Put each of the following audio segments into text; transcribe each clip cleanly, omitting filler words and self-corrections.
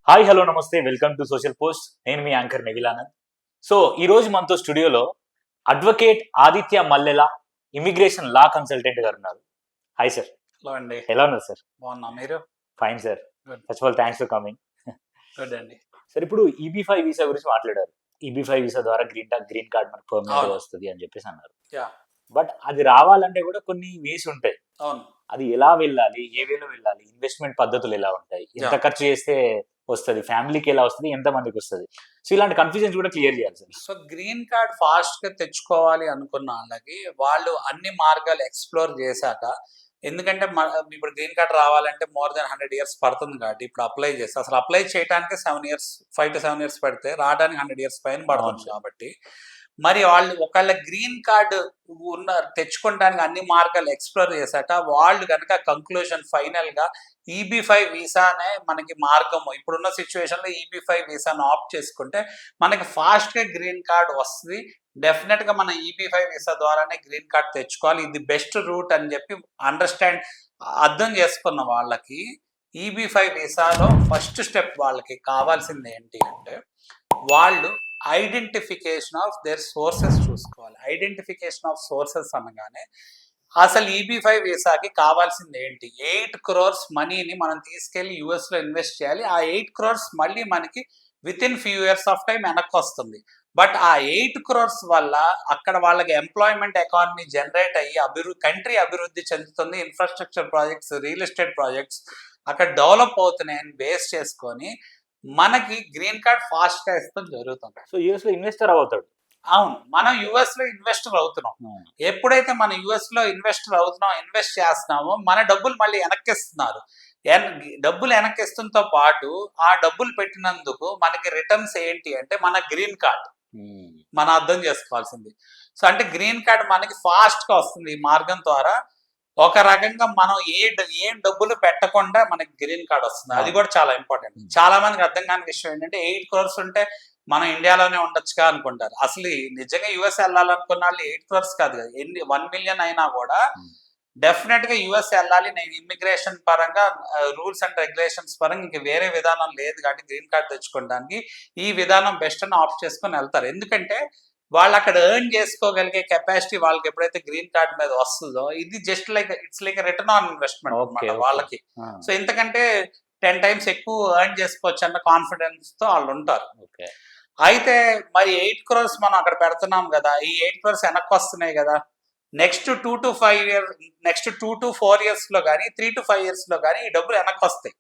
Hi hello నమస్తే welcome to social post. నేను మీ anchor నెగిలానంద్. So ఈ రోజు మనతో స్టూడియోలో అడ్వకేట్ ఆదిత్య మల్లెల ఇమిగ్రేషన్ లా కన్సల్టెంట్ గారు ఉన్నారు. Hi sir. హలో అండి. ఎలా ఉన్నారు సార్? బాగున్నా, మీరు? Fine sir. Good. First of all thanks for coming. Good అండి. సార్, ఇప్పుడు EB-5 వీసా గురించి మాట్లాడారు. EB-5 వీసా ద్వారా గ్రీన్ కార్డ్ మనకు పర్మనెంట్ అవును. వస్తుంది అని చెప్పేసి అన్నారు. యా, బట్ అది రావాలంటే కూడా కొన్ని వేస్ ఉంటాయి. అవును. అది ఎలా వెళ్ళాలి, ఏ వేలో వెళ్ళాలి, ఇన్వెస్ట్మెంట్ పద్ధతులు ఎలా ఉంటాయి, ఎంత Yeah. ఖర్చు చేస్తే వస్తుంది, ఫ్యామిలీకి ఎలా వస్తుంది, ఎంత మందికి వస్తుంది, సో ఇలాంటి కన్ఫ్యూజన్స్ కూడా క్లియర్ చేయాలి sir. So green card fast గా తెచ్చుకోవాలి అనుకున్న వాళ్ళకి వాళ్ళు అన్ని మార్గాలు ఎక్స్ప్లోర్ చేశాక, ఎందుకంటే ఇప్పుడు గ్రీన్ కార్డ్ రావాలంటే మోర్ దెన్ 100 years పడుతుంది కాబట్టి ఇప్పుడు అప్లై చేస్తే అసలు అప్లై చేయడానికి 5 to 7 years పడితే రావడానికి 100 years పైన పడుతుంది. అవును. కాబట్టి మరి వాళ్ళు ఒకవేళ గ్రీన్ కార్డు తెచ్చుకోవడానికి అన్ని మార్గాలు ఎక్స్ప్లోర్ చేశాక వాళ్ళు కనుక కంక్లూజన్ ఫైనల్ గా EB-5 వీసానే మనకి మార్గము, ఇప్పుడున్న సిచ్యువేషన్ లో EB-5 వీసాను ఆప్ట్ చేసుకుంటే మనకి ఫాస్ట్ గా గ్రీన్ కార్డ్ వస్తుంది. డెఫినెట్ గా మన EB-5 వీసా ద్వారానే గ్రీన్ కార్డ్ తెచ్చుకోవాలి, ఇది బెస్ట్ రూట్ అని చెప్పి అర్థం చేసుకున్న వాళ్ళకి EB-5 వీసాలో ఫస్ట్ స్టెప్ వాళ్ళకి కావాల్సింది ఏంటి అంటే వాళ్ళు ఐడెంటిఫికేషన్ ఆఫ్ దేర్ సోర్సెస్ చూసుకోవాలి. ఐడెంటిఫికేషన్ ఆఫ్ సోర్సెస్ అనగానే అసలు EB-5 వీసాకి కావాల్సింది ఏంటి? 8 crores మనీని మనం తీసుకెళ్లి US లో ఇన్వెస్ట్ చేయాలి. ఆ 8 crores మళ్ళీ మనకి with in few years of time వెనక్కి వస్తుంది. బట్ ఆ 8 crores వల్ల అక్కడ వాళ్ళకి ఎంప్లాయ్మెంట్ ఎకానమీ జనరేట్ అయ్యి కంట్రీ అభివృద్ధి చెందుతుంది. Infrastructure projects, real estate projects అక్కడ డెవలప్ అవుతున్నాయని బేస్ చేసుకొని మనకి గ్రీన్ కార్డ్ ఫాస్ట్ గా ఇస్తాం జరుగుతుంది. సో US లో ఇన్వెస్టర్ అవుతాడు. అవును, మనం US లో ఇన్వెస్టర్ అవుతున్నాం. ఎప్పుడైతే మనం US లో ఇన్వెస్టర్ అవుతున్నాం, ఇన్వెస్ట్ చేస్తున్నామో మన డబ్బులు మళ్ళీ వెనక్కిస్తున్నారు. డబ్బులు వెనక్కిస్తుంతో పాటు ఆ డబ్బులు పెట్టినందుకు మనకి రిటర్న్స్ ఏంటి అంటే మన గ్రీన్ కార్డ్ మనం అర్థం చేసుకోవాల్సింది. సో అంటే గ్రీన్ కార్డ్ మనకి ఫాస్ట్ గా వస్తుంది. ఈ మార్గం ద్వారా ఒక రకంగా మనం ఏం డబ్బులు పెట్టకుండా మనకి గ్రీన్ కార్డ్ వస్తుంది. అది కూడా చాలా ఇంపార్టెంట్. చాలా మందికి అర్థం కాని విషయం ఏంటంటే 8 crores ఉంటే మనం ఇండియాలోనే ఉండొచ్చుగా అనుకుంటారు. అసలు నిజంగా US వెళ్ళాలనుకున్న వాళ్ళు 8 crores కాదు కదా, 1 million అయినా కూడా డెఫినెట్ గా US వెళ్ళాలి. నేను ఇమ్మిగ్రేషన్ పరంగా రూల్స్ అండ్ రెగ్యులేషన్స్ పరంగా ఇంక వేరే విధానం లేదు కాబట్టి గ్రీన్ కార్డ్ తెచ్చుకోవడానికి ఈ విధానం బెస్ట్ అని ఆప్ట్ చేసుకొని వెళ్తారు. ఎందుకంటే వాళ్ళు అక్కడ ఎర్న్ చేసుకోగలిగే కెపాసిటీ వాళ్ళకి ఎప్పుడైతే గ్రీన్ కార్డ్ మీద వస్తుందో ఇది just it's like return on investment అన్నమాట వాళ్ళకి. సో ఇంతకంటే 10 times ఎక్కువ ఎర్న్ చేసుకోవచ్చు అన్న కాన్ఫిడెన్స్ తో వాళ్ళు ఉంటారు. అయితే మరి 8 crores మనం అక్కడ పెడుతున్నాం కదా, ఈ 8 crores వెనక్కి వస్తున్నాయి కదా, నెక్స్ట్ 2 to 4 years లో కానీ 3 to 5 years లో కానీ ఈ డబ్బులు వెనక్కి వస్తాయి.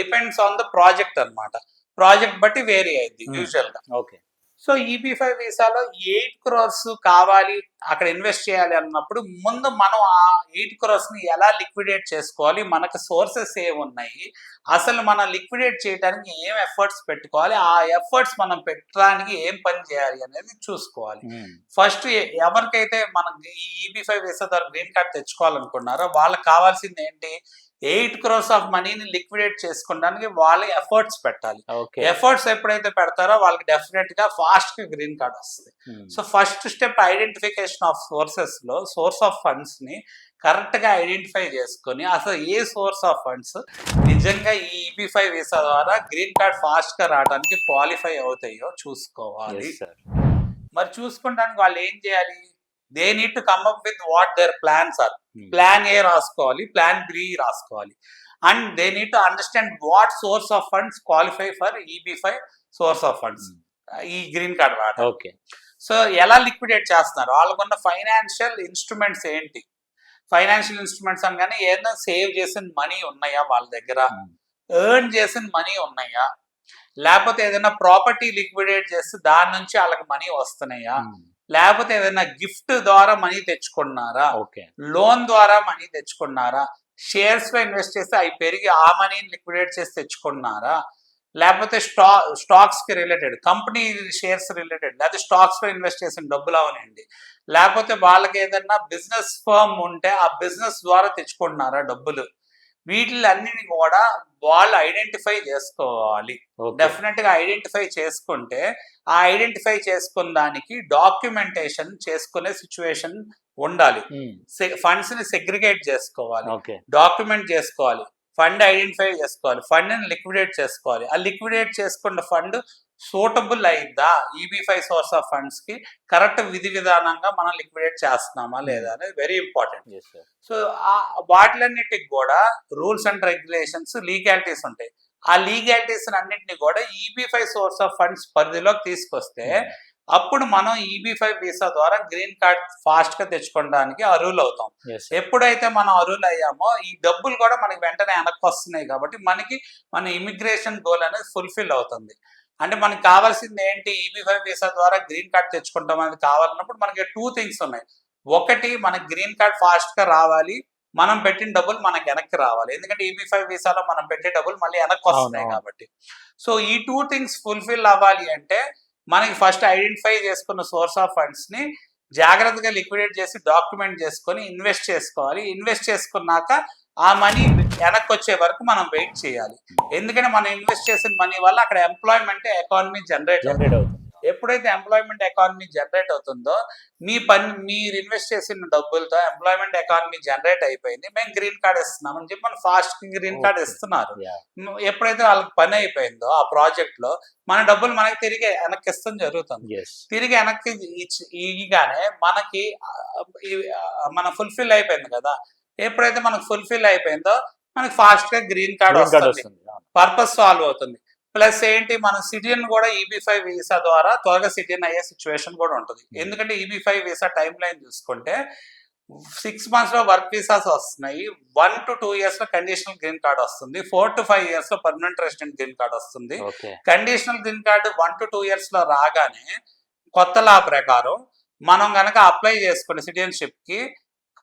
డిపెండ్స్ ఆన్ ద ప్రాజెక్ట్ అన్నమాట. ప్రాజెక్ట్ బట్టి వేరీ అయింది యూజువల్ గా. ఓకే. సో EB-5 వీసాలో 8 crores కావాలి అక్కడ ఇన్వెస్ట్ చేయాలి అన్నప్పుడు ముందు మనం ఆ 8 crores ని ఎలా లిక్విడేట్ చేసుకోవాలి, మనకు సోర్సెస్ ఏమున్నాయి, అసలు మనం లిక్విడేట్ చేయడానికి ఏం ఎఫర్ట్స్ పెట్టుకోవాలి, ఆ ఎఫర్ట్స్ మనం పెట్టడానికి ఏం పని చేయాలి అనేది చూసుకోవాలి. ఫస్ట్ ఎవరికైతే మనం ఈ EB-5 వీసా ద్వారా గ్రీన్ కార్డ్ తెచ్చుకోవాలనుకున్నారో వాళ్ళకి కావాల్సింది ఏంటి? 8 crores ఆఫ్ మనీని లిక్విడేట్ చేసుకోవడానికి వాళ్ళ ఎఫర్ట్స్ పెట్టాలి. ఎఫర్ట్స్ ఎప్పుడైతే పెడతారో వాళ్ళకి డెఫినెట్ గా ఫాస్ట్ గా గ్రీన్ కార్డ్ వస్తుంది. So first step identification of sources లో సోర్స్ ఆఫ్ ఫండ్స్ ని కరెక్ట్ గా ఐడెంటిఫై చేసుకొని అసలు ఏ సోర్స్ ఆఫ్ ఫండ్స్ నిజంగా ఈ EB-5 వీసా ద్వారా గ్రీన్ కార్డ్ ఫాస్ట్ గా రావడానికి క్వాలిఫై అవుతాయో చూసుకోవాలి. మరి చూసుకోవడానికి వాళ్ళు ఏం చేయాలి? They need to come up with what their plans are. Plan A రాసుకోవాలి, ప్లాన్ B రాసుకోవాలి. And they need to understand what source of funds qualify for EB-5 source of funds ఈ గ్రీన్ కార్డ్ రావడం. So ఎలా liquidate చేస్తున్నారు, వాళ్ళకున్న financial instruments ఏంటి? Financial instruments అనగానే ఏదైనా సేవ్ చేసిన మనీ ఉన్నాయా వాళ్ళ దగ్గర, ఎర్న్ చేసిన మనీ ఉన్నాయా, లేకపోతే ఏదైనా ప్రాపర్టీ లిక్విడేట్ చేస్తే దాని నుంచి వాళ్ళకి మనీ వస్తున్నాయా, లేకపోతే ఏదైనా గిఫ్ట్ ద్వారా మనీ తెచ్చుకున్నారా, లోన్ ద్వారా మనీ తెచ్చుకున్నారా, షేర్స్ లో ఇన్వెస్ట్ చేస్తే అవి పెరిగి ఆ మనీని లిక్విడేట్ చేసి తెచ్చుకున్నారా, లేకపోతే స్టాక్స్ కి రిలేటెడ్ కంపెనీ షేర్స్ రిలేటెడ్ లేకపోతే స్టాక్స్ లో ఇన్వెస్ట్ చేసిన డబ్బులు అవనండి, లేకపోతే వాళ్ళకి ఏదైనా బిజినెస్ ఫర్మ్ ఉంటే ఆ బిజినెస్ ద్వారా తెచ్చుకుంటున్నారా డబ్బులు. వీటిలన్నిటిని కూడా వాళ్ళు ఐడెంటిఫై చేసుకోవాలి. డెఫినెట్ గా ఐడెంటిఫై చేసుకుంటే ఆ ఐడెంటిఫై చేసుకున్న దానికి డాక్యుమెంటేషన్ చేసుకునే సిచ్యువేషన్ ఉండాలి. ఫండ్స్ ని సెగ్రిగేట్ చేసుకోవాలి, డాక్యుమెంట్ చేసుకోవాలి. ఫండ్ ఐడెంటిఫై చేసుకోవాలి, ఫండ్ని లిక్విడేట్ చేసుకోవాలి. ఆ లిక్విడేట్ చేసుకున్న ఫండ్ సూటబుల్ అయిందా, EB5 సోర్స్ ఆఫ్ ఫండ్స్ కి కరెక్ట్ విధి విధానంగా మనం లిక్విడేట్ చేస్తున్నామా లేదా అనేది వెరీ ఇంపార్టెంట్. సో వాటిలన్నిటికి కూడా రూల్స్ అండ్ రెగ్యులేషన్స్, లీగాలిటీస్ ఉంటాయి. ఆ లీగాలిటీస్ అన్నింటినీ కూడా EB5 సోర్స్ ఆఫ్ ఫండ్స్ పరిధిలోకి తీసుకొస్తే అప్పుడు మనం EB5 వీసా ద్వారా గ్రీన్ కార్డ్ ఫాస్ట్ గా తెచ్చుకోవడానికి అర్హులు అవుతాం. ఎప్పుడైతే మనం అర్హులు అయ్యామో ఈ డబ్బులు కూడా మనకి వెంటనే వెనక్కి వస్తున్నాయి కాబట్టి మనకి మన ఇమిగ్రేషన్ గోల్ అనేది ఫుల్ఫిల్ అవుతుంది. అంటే మనకి కావాల్సింది ఏంటి, EB5 వీసా ద్వారా గ్రీన్ కార్డ్ తెచ్చుకుంటాం అనేది కావాలన్నప్పుడు మనకి 2 థింగ్స్ ఉన్నాయి. ఒకటి, మనకి గ్రీన్ కార్డ్ ఫాస్ట్ గా రావాలి, మనం పెట్టిన డబ్బులు మనకి వెనక్కి రావాలి. ఎందుకంటే EB5 వీసాలో మనం పెట్టే డబ్బులు మళ్ళీ వెనక్కి వస్తున్నాయి కాబట్టి. సో ఈ 2 థింగ్స్ ఫుల్ఫిల్ అవ్వాలి అంటే మనకి ఫస్ట్ ఐడెంటిఫై చేసుకున్న సోర్స్ ఆఫ్ ఫండ్స్ ని జాగ్రత్తగా లిక్విడేట్ చేసి డాక్యుమెంట్ చేసుకొని ఇన్వెస్ట్ చేసుకోవాలి. ఇన్వెస్ట్ చేసుకున్నాక ఆ మనీ వెనక్కి వచ్చే వరకు మనం వెయిట్ చేయాలి. ఎందుకంటే మనం ఇన్వెస్ట్ చేసిన మనీ వల్ల అక్కడ ఎంప్లాయ్మెంట్ ఎకానమీ జనరేట్ అవుతుంది. ఎప్పుడైతే ఎంప్లాయ్మెంట్ ఎకానమీ జనరేట్ అవుతుందో మీరు ఇన్వెస్ట్ చేసిన డబ్బులతో ఎంప్లాయ్మెంట్ ఎకానమీ జనరేట్ అయిపోయింది, మేము గ్రీన్ కార్డ్ ఇస్తున్నాం అని చెప్పి మనం ఫాస్ట్ గ్రీన్ కార్డ్ ఇస్తున్నారు. ఎప్పుడైతే వాళ్ళకి పని అయిపోయిందో ఆ ప్రాజెక్ట్ లో మన డబ్బులు మనకి తిరిగి వెనక్కి ఇస్తాం జరుగుతుంది. తిరిగి వెనక్కి ఇగానే మనకి మన ఫుల్ఫిల్ అయిపోయింది కదా. ఎప్పుడైతే మనకు ఫుల్ఫిల్ అయిపోయిందో మనకి ఫాస్ట్ గా గ్రీన్ కార్డ్ వస్తుంది, పర్పస్ సాల్వ్ అవుతుంది. ప్లస్ ఏంటి, మన సిటిజన్ కూడా EB5 వీసా ద్వారా త్వరగా సిటిజన్ అయ్యే సిచ్యువేషన్ కూడా ఉంటుంది. ఎందుకంటే EB5 వీసా టైం లైన్ చూసుకుంటే 6 months లో వర్క్ వీసాస్ వస్తున్నాయి, 1 to 2 years లో కండిషనల్ గ్రీన్ కార్డ్ వస్తుంది, 4 to 5 years లో పర్మనెంట్ రెసిడెంట్ గ్రీన్ కార్డ్ వస్తుంది. Conditional green card 1 to 2 years లో రాగానే కొత్త లా ప్రకారం మనం గనక అప్లై చేసుకునే సిటిజన్షిప్ కి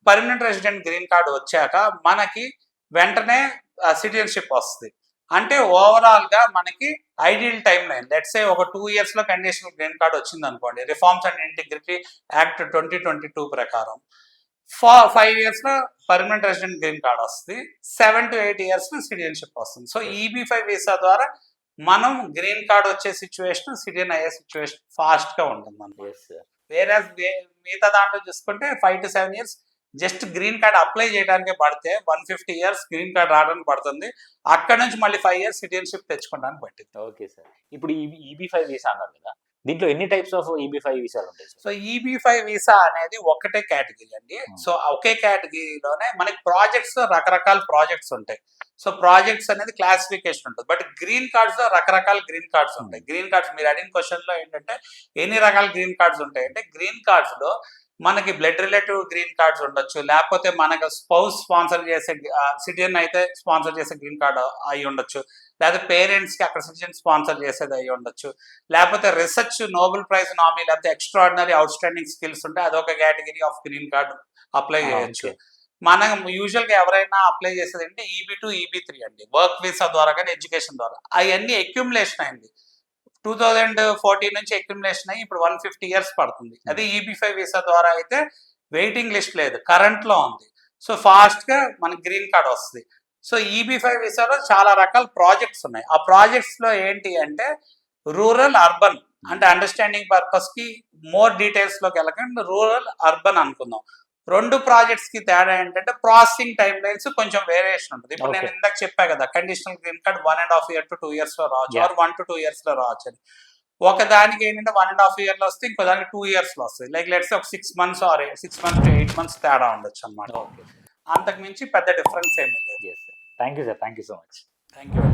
పర్మనెంట్ రెసిడెంట్ గ్రీన్ కార్డ్ వచ్చాక మనకి వెంటనే సిటిజన్షిప్ వస్తుంది. అంటే ఓవరాల్ గా మనకి ideal time line let's say ఒక 2 years లో కండిషనల్ గ్రీన్ కార్డ్ వచ్చింది అనుకోండి, రిఫార్మ్స్ అండ్ ఇంటిగ్రిటీ యాక్ట్ 2022 ప్రకారం 5 years లో పర్మనెంట్ రెసిడెంట్ గ్రీన్ కార్డ్ వస్తుంది, 7 to 8 years లో సిటిజన్షిప్ వస్తుంది. సో EB5 వీసా ద్వారా మనం గ్రీన్ కార్డ్ వచ్చే సిచ్యువేషన్, సిటిజన్ అయ్యే సిచ్యువేషన్ ఫాస్ట్ గా ఉంటుంది మనకి. వేరే మిగతా దాంట్లో చూసుకుంటే 5 to 7 years just green card apply చేయడానికి పడితే 150 years గ్రీన్ కార్డ్ రావడానికి పడుతుంది. అక్కడ నుంచి మళ్ళీ 5 years సిటిజన్షిప్ తెచ్చుకోవడానికి పట్టింది. ఓకే సార్, ఇప్పుడు EB5 వీసా అన్నారు కదా, దీంట్లో ఎన్ని టైప్స్ ఆఫ్ EB5 వీసాలు ఉంటాయి? సో EB5 వీసా అనేది ఒకటే కేటగిరీ అండి. సో ఒకే కేటగిరీలోనే మనకి ప్రాజెక్ట్స్ లో రకరకాల ప్రాజెక్ట్స్ ఉంటాయి. సో ప్రాజెక్ట్స్ అనేది క్లాసిఫికేషన్ ఉంటుంది. బట్ గ్రీన్ కార్డ్స్ లో రకరకాల గ్రీన్ కార్డ్స్ ఉంటాయి. గ్రీన్ కార్డ్స్ మీరు అడిగిన క్వశ్చన్ లో ఏంటంటే ఎన్ని రకాల గ్రీన్ కార్డ్స్ ఉంటాయి అంటే, గ్రీన్ కార్డ్స్ లో మనకి బ్లడ్ రిలేటివ్ గ్రీన్ కార్డ్స్ ఉండొచ్చు, లేకపోతే మనకు స్పౌస్ స్పాన్సర్ చేసే సిటిజన్ అయితే స్పాన్సర్ చేసే గ్రీన్ కార్డ్ అయి ఉండొచ్చు, లేకపోతే పేరెంట్స్ కి అక్కడ సిటిజన్ స్పాన్సర్ చేసేది అయి ఉండొచ్చు, లేకపోతే రీసెర్చ్ నోబెల్ ప్రైజ్ నామీ లేకపోతే ఎక్స్ట్రాడినరీ అవుట్ స్టాండింగ్ స్కిల్స్ ఉంటే అదొక category of green card apply చేయొచ్చు. మనం యూజువల్ గా ఎవరైనా అప్లై చేసేది అంటే EB2, EB3 అండి, వర్క్ వీసా ద్వారా కానీ ఎడ్యుకేషన్ ద్వారా. అవన్నీ అక్యుములేషన్ అయింది 2014 నుంచి అక్యుములేషన్ అయ్యి ఇప్పుడు 150 years పడుతుంది. అదే EB5 వీసా ద్వారా అయితే వెయిటింగ్ లిస్ట్ లేదు, కరెంట్ లో ఉంది. సో ఫాస్ట్ గా మనకి గ్రీన్ కార్డ్ వస్తుంది. సో EB5 వీసాలో చాలా రకాల ప్రాజెక్ట్స్ ఉన్నాయి. ఆ ప్రాజెక్ట్స్ లో ఏంటి అంటే రూరల్ అర్బన్, అంటే అండర్స్టాండింగ్ పర్పస్ కి మోర్ డీటెయిల్స్ లోకి వెళ్ళకండి, రూరల్ అర్బన్ అనుకుందాం. 2 ప్రాజెక్ట్స్ కి తేడా ఏంటంటే ప్రాసెసింగ్ టైం లైన్స్ కొంచెం వేరియేషన్ ఉంటుంది. ఇప్పుడు నేను ఇందాక చెప్పా కదా, conditional green card 1.5 year to 2 years లో రావచ్చు, ఆర్ 1 to 2 years లో రావచ్చు అని. ఒక దానికి ఏంటంటే 1.5 year లో వస్తే ఇంకో దానికి 2 years లో వస్తుంది. లైక్ లెట్స్ ఒక 6 months are 6 months to 8 months తేడా ఉండొచ్చు అనమాట. అంతకు మించి పెద్ద డిఫరెన్స్ ఏమీ లేదు. Thank you sir, thank you so much. Thank you.